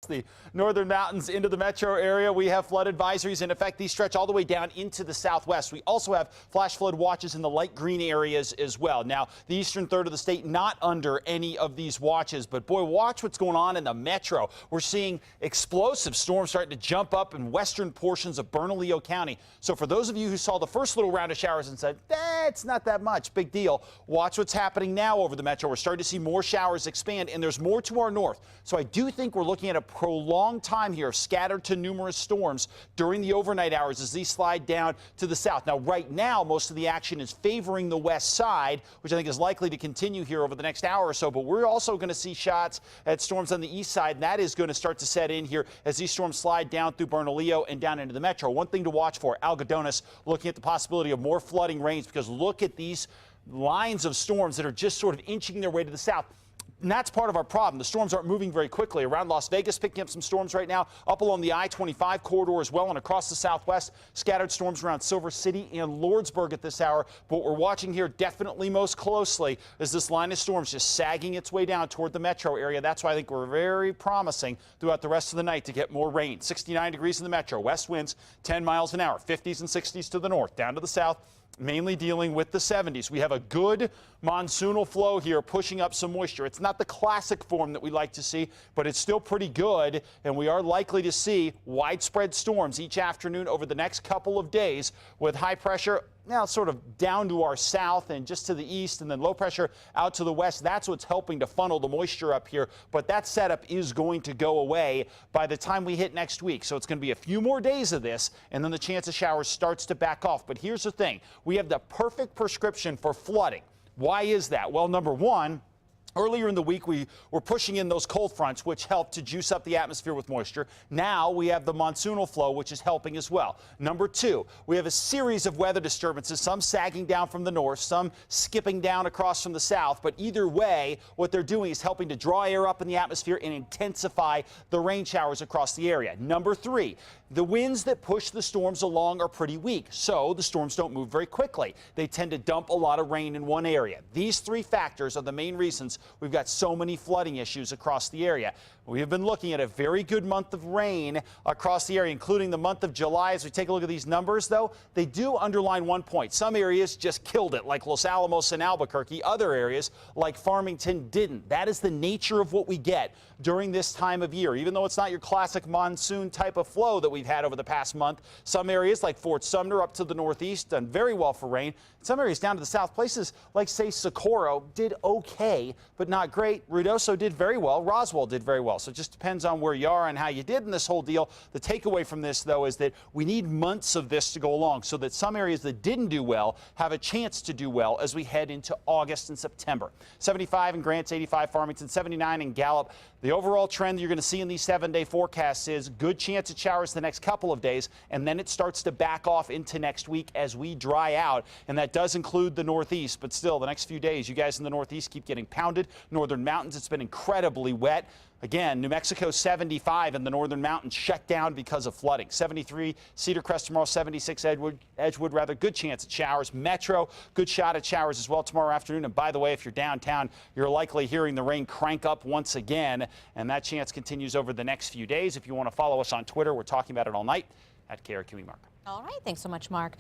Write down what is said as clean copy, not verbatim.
The northern mountains into the metro area. We have flood advisories in effect. These stretch all the way down into the southwest. We also have flash flood watches in the light green areas as well. Now, the eastern third of the state not under any of these watches, but boy, watch what's going on in the metro. We're seeing explosive storms starting to jump up in western portions of Bernalillo County. So for those of you who saw the first little round of showers and said, it's not that much, big deal, watch what's happening now over the metro. We're starting to see more showers expand, and there's more to our north. So I do think we're looking at a prolonged time here of scattered to numerous storms during the overnight hours as these slide down to the south. Now, right now, most of the action is favoring the west side, which I think is likely to continue here over the next hour or so. But we're also going to see shots at storms on the east side, and that is going to start to set in here as these storms slide down through Bernalillo and down into the metro. One thing to watch for, Algodones looking at the possibility of more flooding rains, because look at these lines of storms that are just sort of inching their way to the south. And that's part of our problem. The storms aren't moving very quickly. Around Las Vegas, picking up some storms right now, up along the I-25 corridor as well, and across the southwest, scattered storms around Silver City and Lordsburg at this hour. But what we're watching here definitely most closely is this line of storms just sagging its way down toward the metro area. That's why I think we're very promising throughout the rest of the night to get more rain. 69 degrees in the metro, west winds 10 miles an hour, 50s and 60s to the north, down to the south, mainly dealing with the 70s. We have a good monsoonal flow here pushing up some moisture. It's not the classic form that we like to see, but it's still pretty good, and we are likely to see widespread storms each afternoon over the next couple of days with high pressure now sort of down to our south and just to the east, and then low pressure out to the west. That's what's helping to funnel the moisture up here, but that setup is going to go away by the time we hit next week. So it's going to be a few more days of this, and then the chance of showers starts to back off. But here's the thing. We have the perfect prescription for flooding. Why is that? Well, number one, earlier in the week, we were pushing in those cold fronts, which helped to juice up the atmosphere with moisture. Now we have the monsoonal flow, which is helping as well. Number two, we have a series of weather disturbances, some sagging down from the north, some skipping down across from the south. But either way, what they're doing is helping to draw air up in the atmosphere and intensify the rain showers across the area. Number three, the winds that push the storms along are pretty weak, so the storms don't move very quickly. They tend to dump a lot of rain in one area. These three factors are the main reasons we've got so many flooding issues across the area. We have been looking at a very good month of rain across the area, including the month of July. As we take a look at these numbers, though, they do underline one point. Some areas just killed it, like Los Alamos and Albuquerque. Other areas, like Farmington, didn't. That is the nature of what we get during this time of year. Even though it's not your classic monsoon type of flow that we've had over the past month, some areas like Fort Sumner up to the northeast done very well for rain. Some areas down to the south, places like, say, Socorro did okay, but not great. Ruidoso did very well. Roswell did very well. So it just depends on where you are and how you did in this whole deal. The takeaway from this, though, is that we need months of this to go along so that some areas that didn't do well have a chance to do well as we head into August and September. 75 in Grants, 85 Farmington, 79 in Gallup. The overall trend you're going to see in these 7-day forecasts is good chance of showers the next couple of days, and then it starts to back off into next week as we dry out, and that does include the northeast. But still, the next few days, you guys in the northeast keep getting pounded. Northern mountains, it's been incredibly wet. Again, New Mexico 75 in the northern mountains shut down because of flooding. 73 Cedar Crest tomorrow, 76 Edgewood, rather good chance at showers. Metro, good shot at showers as well tomorrow afternoon. And by the way, if you're downtown, you're likely hearing the rain crank up once again, and that chance continues over the next few days. If you want to follow us on Twitter, we're talking about it all night at KRQE Mark. All right, thanks so much, Mark.